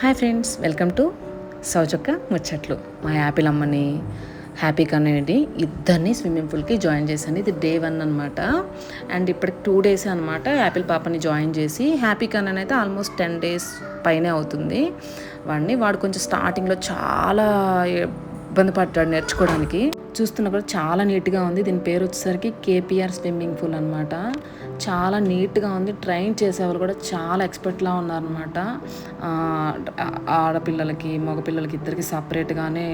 Hi friends, welcome to సౌచొక్క ముచ్చట్లు. మా Apple అమ్మని హ్యాపీ కన్నయ్యని ఇద్దరిని స్విమ్మింగ్ పూల్కి జాయిన్ చేశాను. ఇది డే 1 అనమాట. అండ్ ఇప్పటికి 2 డేస్ అనమాట యాపిల్ పాపని జాయిన్ చేసి. హ్యాపీ కన్నయ్య అయితే ఆల్మోస్ట్ 10 డేస్ పైనే అవుతుంది. వాడు కొంచెం స్టార్టింగ్లో చాలా ఇబ్బంది పడ్డాడు నేర్చుకోవడానికి. చూస్తున్నప్పుడు చాలా నీట్గా ఉంది. దీని పేరు వచ్చేసరికి కేపీఆర్ స్విమ్మింగ్ పూల్ అనమాట. చాలా నీట్గా ఉంది. ట్రైన్ చేసేవాళ్ళు కూడా చాలా ఎక్స్పర్ట్లా ఉన్నారనమాట. ఆడపిల్లలకి మగపిల్లలకి ఇద్దరికి సపరేట్గానే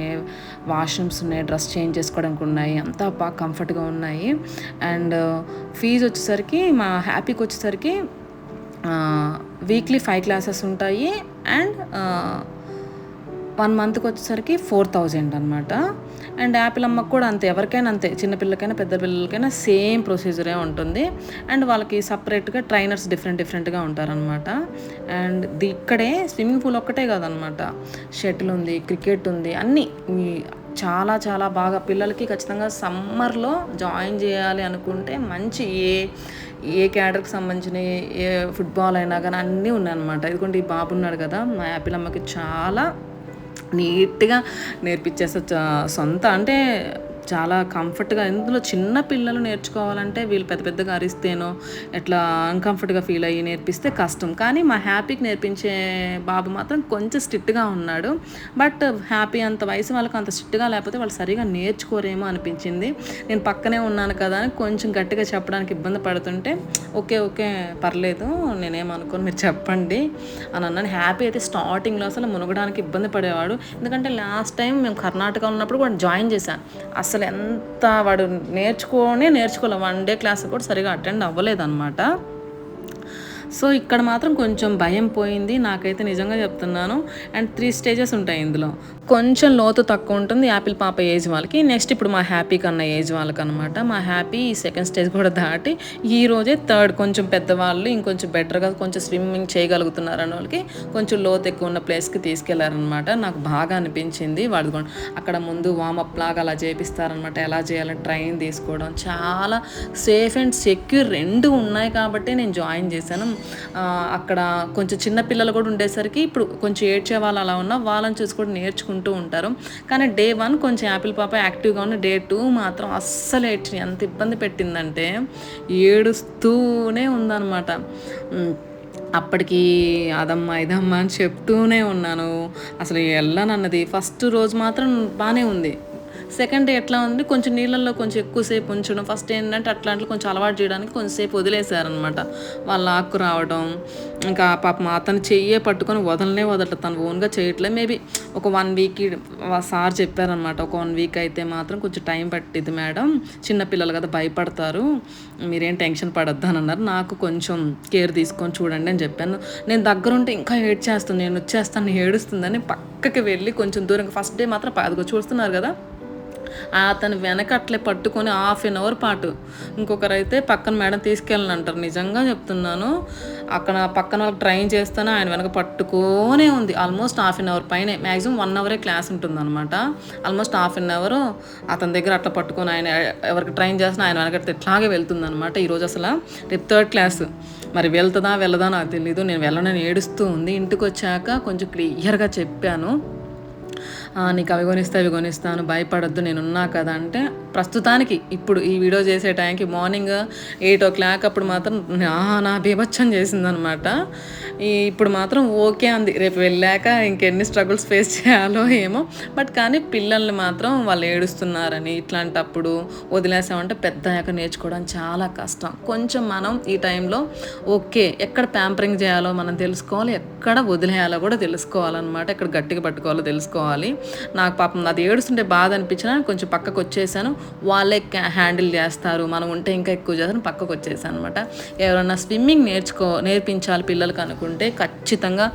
వాష్రూమ్స్ ఉన్నాయి, డ్రెస్ చేంజ్ చేసుకోవడానికి ఉన్నాయి, అంతా బాగా కంఫర్ట్గా ఉన్నాయి. అండ్ ఫీజు వచ్చేసరికి మా హ్యాపీకి వచ్చేసరికి వీక్లీ 5 క్లాసెస్ ఉంటాయి. అండ్ 1 మంత్కి వచ్చేసరికి 4000 అనమాట. అండ్ యాపిల్ అమ్మకు కూడా అంతే, ఎవరికైనా అంతే, చిన్నపిల్లలకైనా పెద్ద పిల్లలకైనా సేమ్ ప్రొసీజరే ఉంటుంది. అండ్ వాళ్ళకి సపరేట్గా ట్రైనర్స్ డిఫరెంట్గా ఉంటారనమాట. అండ్ ఇక్కడే స్విమ్మింగ్ పూల్ ఒక్కటే కాదనమాట, షటిల్ ఉంది, క్రికెట్ ఉంది, అన్నీ చాలా చాలా బాగా పిల్లలకి ఖచ్చితంగా సమ్మర్లో జాయిన్ చేయాలి అనుకుంటే మంచి ఏ క్యాడర్కి సంబంధించిన ఏ ఫుట్బాల్ అయినా కానీ అన్నీ ఉన్నాయన్నమాట. ఇదిగోండి ఈ బాబు ఉన్నాడు కదా, మా యాపిల్ అమ్మకి చాలా నీట్గా నేర్పించేస్తా. సొంత అంటే చాలా కంఫర్ట్గా. ఇందులో చిన్న పిల్లలు నేర్చుకోవాలంటే వీళ్ళు పెద్ద పెద్దగా అరిస్తేనో ఎట్లా అన్కంఫర్ట్గా ఫీల్ అయ్యి నేర్పిస్తే కష్టం. కానీ మా హ్యాపీకి నేర్పించే బాబు మాత్రం కొంచెం స్ట్రిక్ట్గా ఉన్నాడు. బట్ హ్యాపీ అంత వయసు వాళ్ళకి అంత స్ట్రిక్ట్గా లేకపోతే వాళ్ళు సరిగా నేర్చుకోరేమో అనిపించింది. నేను పక్కనే ఉన్నాను కదా అని కొంచెం గట్టిగా చెప్పడానికి ఇబ్బంది పడుతుంటే ఓకే పర్లేదు, నేనేమనుకోను, మీరు చెప్పండి అని అన్నాను. హ్యాపీ అయితే స్టార్టింగ్లో అసలు మునగడానికి ఇబ్బంది పడేవాడు. ఎందుకంటే లాస్ట్ టైం మేము కర్ణాటకలో ఉన్నప్పుడు కూడా జాయిన్ చేశాను. అసలు ఎంత వాడు నేర్చుకోలే. 1 డే క్లాస్ కూడా సరిగా అటెండ్ అవ్వలేదన్నమాట. సో ఇక్కడ మాత్రం కొంచెం భయం పోయింది నాకైతే, నిజంగా చెప్తున్నాను. అండ్ 3 స్టేజెస్ ఉంటాయి ఇందులో. కొంచెం లోతు తక్కువ ఉంటుంది యాపిల్ పాప ఏజ్ వాళ్ళకి. నెక్స్ట్ ఇప్పుడు మా హ్యాపీ కన్నా ఏజ్ వాళ్ళకి అనమాట. మా హ్యాపీ 2nd స్టేజ్ కూడా దాటి ఈ రోజే 3rd, కొంచెం పెద్దవాళ్ళు ఇంకొంచెం బెటర్గా కొంచెం స్విమ్మింగ్ చేయగలుగుతున్నారు అనే వాళ్ళకి కొంచెం లోతు ఎక్కువ ఉన్న ప్లేస్కి తీసుకెళ్లారనమాట. నాకు బాగా అనిపించింది. వాడు అక్కడ ముందు వార్మప్ లాగా అలా చేపిస్తారనమాట. ఎలా చేయాలని ట్రైన్ తీసుకోవడం, చాలా సేఫ్ అండ్ సెక్యూర్ 2 ఉన్నాయి కాబట్టి నేను జాయిన్ చేశాను. అక్కడ కొంచెం చిన్న పిల్లలు కూడా ఉండేసరికి ఇప్పుడు కొంచెం ఏడ్చే వాళ్ళు అలా ఉన్నా వాళ్ళని చూసి కూడా నేర్చుకుంటూ ఉంటారు. కానీ డే 1 కొంచెం యాపిల్ పాప యాక్టివ్గా ఉన్న, డే 2 మాత్రం అస్సలు ఎంత ఇబ్బంది పెట్టిందంటే ఏడుస్తూనే ఉందన్నమాట. అప్పటికి అదమ్మా ఇదమ్మా అని చెప్తూనే ఉన్నాను. అసలు వెళ్ళనన్నది. ఫస్ట్ రోజు మాత్రం బాగానే ఉంది. సెకండ్ డే ఎట్లా ఉంది, కొంచెం నీళ్ళల్లో కొంచెం ఎక్కువసేపు ఉంచడం. ఫస్ట్ ఏంటంటే అట్లాంటివి కొంచెం అలవాటు చేయడానికి కొంచెంసేపు వదిలేశారనమాట. వాళ్ళు ఆకు రావడం, ఇంకా పాపం అతను చెయ్యే పట్టుకొని వదలట, తను ఓన్గా చేయట్లేదు. మేబీ ఒక 1 వీక్ సార్ చెప్పారనమాట. ఒక 1 వీక్ అయితే మాత్రం కొంచెం టైం పట్టిద్ది మేడం, చిన్నపిల్లలు కదా భయపడతారు, మీరేం టెన్షన్ పడొద్దు అని అన్నారు. నాకు కొంచెం కేర్ తీసుకొని చూడండి అని చెప్పాను. నేను దగ్గరుంటే ఇంకా ఏడ్చేస్తాను, నేను వచ్చేస్తాను, ఏడుస్తుందని పక్కకి వెళ్ళి కొంచెం దూరంగా. ఫస్ట్ డే మాత్రం అదిగో చూస్తున్నారు కదా, అతను వెనక అట్లే పట్టుకొని 1/2 అవర్ పాటు. ఇంకొకరైతే పక్కన మేడం తీసుకెళ్ళని అంటారు. నిజంగా చెప్తున్నాను, అక్కడ పక్కన వాళ్ళకి ట్రైన్ చేస్తాను, ఆయన వెనక పట్టుకోనే ఉంది. ఆల్మోస్ట్ 1/2 అవర్ పైనే, మ్యాక్సిమం 1 అవరే క్లాస్ ఉంటుందన్నమాట. ఆల్మోస్ట్ 1/2 అవర్ అతని దగ్గర అట్లా పట్టుకొని ఆయన ఎవరికి ట్రైన్ చేస్తున్నా ఆయన వెనక ఇట్లాగే వెళ్తుందన్నమాట. ఈరోజు అసలు రేపు 3rd క్లాస్, మరి వెళ్ళదా నాకు తెలీదు. నేను వెళ్ళనని ఏడుస్తూ ఉంది. ఇంటికి వచ్చాక కొంచెం క్లియర్గా చెప్పాను, నీకు అవి కొనిస్తాను, భయపడొద్దు, నేనున్నా కదా అంటే. ప్రస్తుతానికి ఇప్పుడు ఈ వీడియో చేసే టైంకి మార్నింగ్ 8 o'clock అప్పుడు మాత్రం నా బీభత్సం చేసిందనమాట. ఇప్పుడు మాత్రం ఓకే అంది. రేపు వెళ్ళాక ఇంకెన్ని స్ట్రగుల్స్ ఫేస్ చేయాలో ఏమో. బట్ కానీ పిల్లల్ని మాత్రం వాళ్ళు ఏడుస్తున్నారని ఇట్లాంటప్పుడు వదిలేసామంటే పెద్ద అయ్యాక నేర్చుకోవడం చాలా కష్టం. కొంచెం మనం ఈ టైంలో ఓకే ఎక్కడ ప్యాంపరింగ్ చేయాలో మనం తెలుసుకోవాలి, ఎక్కడ వదిలేయాలో కూడా తెలుసుకోవాలన్నమాట, ఎక్కడ గట్టిగా పట్టుకోవాలో తెలుసుకోవాలి. నాకు పాపం అది ఏడుస్తుంటే బాధ అనిపించినా కొంచెం పక్కకు వచ్చేసాను. వాళ్ళే హ్యాండిల్ చేస్తారు, మనం ఉంటే ఇంకా ఎక్కువ చేస్తాను, పక్కకు వచ్చేసాను అనమాట. ఎవరైనా స్విమ్మింగ్ నేర్పించాలి పిల్లలకి అనుకుంటే ఖచ్చితంగా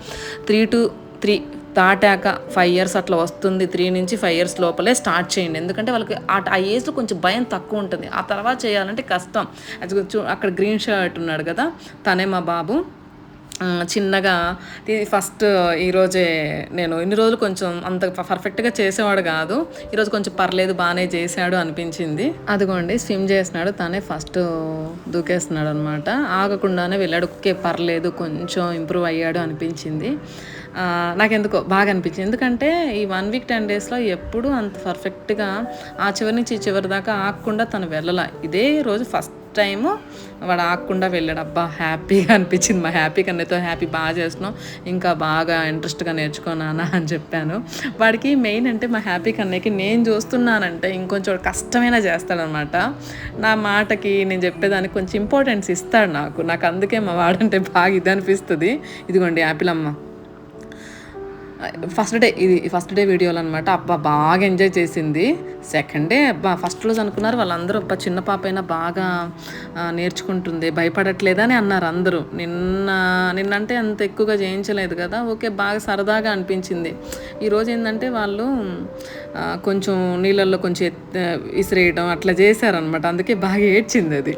3 to 3 దాటాక 5 years అట్లా వస్తుంది. 3 నుంచి 5 years లోపలే స్టార్ట్ చేయండి. ఎందుకంటే వాళ్ళకి ఆ ఏజ్లో కొంచెం భయం తక్కువ ఉంటుంది. ఆ తర్వాత చేయాలంటే కష్టం. అది అక్కడ గ్రీన్ షర్ట్ ఉన్నాడు కదా, తనే మా బాబు. చిన్నగా ఫస్ట్ ఈరోజే, నేను ఇన్ని రోజులు కొంచెం అంత పర్ఫెక్ట్గా చేసేవాడు కాదు, ఈరోజు కొంచెం పర్లేదు బాగానే చేశాడు అనిపించింది. అదిగోండి స్విమ్ చేసినాడు, తనే ఫస్ట్ దూకేస్తున్నాడు అనమాట. ఆగకుండానే వెళ్ళాడు. ఓకే పర్లేదు కొంచెం ఇంప్రూవ్ అయ్యాడు అనిపించింది. నాకెందుకో బాగా అనిపించింది. ఎందుకంటే ఈ 1 వీక్ 10 డేస్‌లో ఎప్పుడూ అంత పర్ఫెక్ట్‌గా ఆ చివరి నుంచి ఈ చివరి దాకా ఆగకుండా తను వెళ్ళలా. ఇదే రోజు ఫస్ట్ టైము వాడు ఆగకుండా వెళ్ళాడు. అబ్బా! హ్యాపీగా అనిపించింది. మా హ్యాపీ కన్నయ్యతో హ్యాపీ బాగా చేస్తున్నావు. ఇంకా బాగా ఇంట్రెస్ట్‌గా నేర్చుకో నాన్న అని చెప్పాను. వాడికి మెయిన్ అంటే మా హ్యాపీ కన్నయ్యకి నేను చూస్తున్నానంటే ఇంకొంచెం కష్టమైనా చేస్తాడనమాట. నా మాటకి నేను చెప్పేదానికి కొంచెం ఇంపార్టెన్స్ ఇస్తాడు నాకు. నాకు అందుకే మా వాడంటే బాగా ఇది అనిపిస్తది. ఇదిగోండి యాపిల్ అమ్మ. ఫస్ట్ డే వీడియోలు అనమాట. అబ్బా! బాగా ఎంజాయ్ చేసింది. సెకండ్ డే అబ్బా! ఫస్ట్ రోజు అనుకున్నారు వాళ్ళందరూ అబ్బా! చిన్న పాప అయినా బాగా నేర్చుకుంటుంది, భయపడట్లేదని అన్నారు అందరూ. నిన్నంటే అంత ఎక్కువగా చేయించలేదు కదా! ఓకే, బాగా సరదాగా అనిపించింది. ఈరోజు ఏంటంటే వాళ్ళు కొంచెం నీళ్ళల్లో కొంచెం విసిరేయడం అట్లా చేశారనమాట. అందుకే బాగా ఏడ్చింది అది.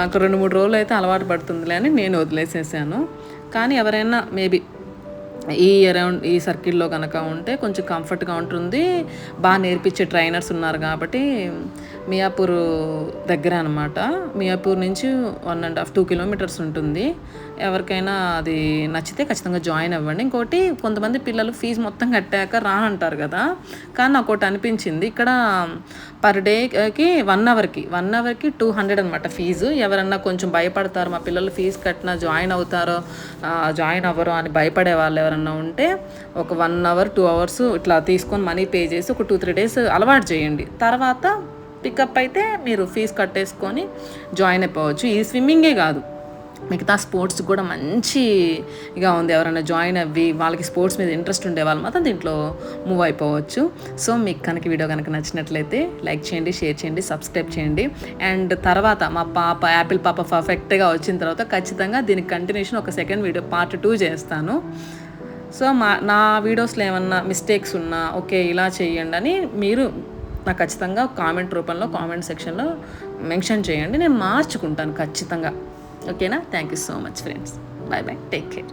ఒక 2-3 రోజులు అయితే అలవాటు పడుతుందిలే అని నేను వదిలేసేసాను. కానీ ఎవరైనా మేబీ ఈ సర్కిల్‌లో గనక ఉంటే కొంచెం కంఫర్ట్‌గా ఉంటుంది. నేర్పించే ట్రైనర్స్ ఉన్నారు కాబట్టి మియాపూర్ దగ్గర అనమాట. మియాపూర్ నుంచి 1.5-2 కిలోమీటర్స్ ఉంటుంది. ఎవరికైనా అది నచ్చితే ఖచ్చితంగా జాయిన్ అవ్వండి. ఇంకోటి కొంతమంది పిల్లలు ఫీజు మొత్తం కట్టాక రానంటారు కదా! కానీ నాకోటి అనిపించింది. ఇక్కడ పర్ డేకి 1 అవర్‌కి 200 అనమాట ఫీజు. ఎవరన్నా కొంచెం భయపడతారు మా పిల్లలు ఫీజు కట్టినా జాయిన్ అవ్వరు అని భయపడే వాళ్ళు ఎవరన్నా ఉంటే ఒక 1 అవర్ 2 అవర్స్ ఇట్లా తీసుకొని మనీ పే చేసి ఒక 2-3 డేస్ అలవాటు చేయండి. తర్వాత పికప్ అయితే మీరు ఫీజు కట్టేసుకొని జాయిన్ అయిపోవచ్చు. ఇది స్విమ్మింగే కాదు, మిగతా స్పోర్ట్స్ కూడా మంచిగా ఉంది. ఎవరైనా జాయిన్ అవ్వి వాళ్ళకి స్పోర్ట్స్ మీద ఇంట్రెస్ట్ ఉండే వాళ్ళు మాత్రం దీంట్లో మూవ్ అయిపోవచ్చు. సో మీకు కనుక వీడియో కనుక నచ్చినట్లయితే లైక్ చేయండి, షేర్ చేయండి, సబ్స్క్రైబ్ చేయండి. అండ్ తర్వాత మా పాప యాపిల్ పాప పర్ఫెక్ట్గా వచ్చిన తర్వాత ఖచ్చితంగా దీనికి కంటిన్యూషన్ ఒక సెకండ్ వీడియో పార్ట్ 2 చేస్తాను. సో నా వీడియోస్లో ఏమన్నా మిస్టేక్స్ ఉన్నా ఓకే ఇలా చేయండి అని మీరు నాకు ఖచ్చితంగా కామెంట్ రూపంలో కామెంట్ సెక్షన్లో మెన్షన్ చేయండి. నేను మార్చుకుంటాను ఖచ్చితంగా. ఓకేనా? Thank you so much friends. Bye bye, take care.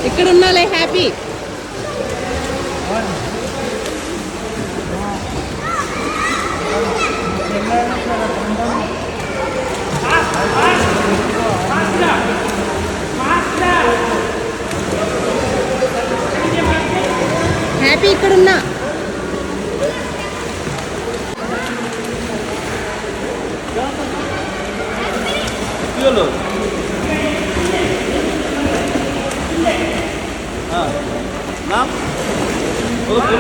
ఇక్కడ ఉన్నాలే హ్యాపీ. హ్యాపీ ఇక్కడున్నా. Nam? Oh,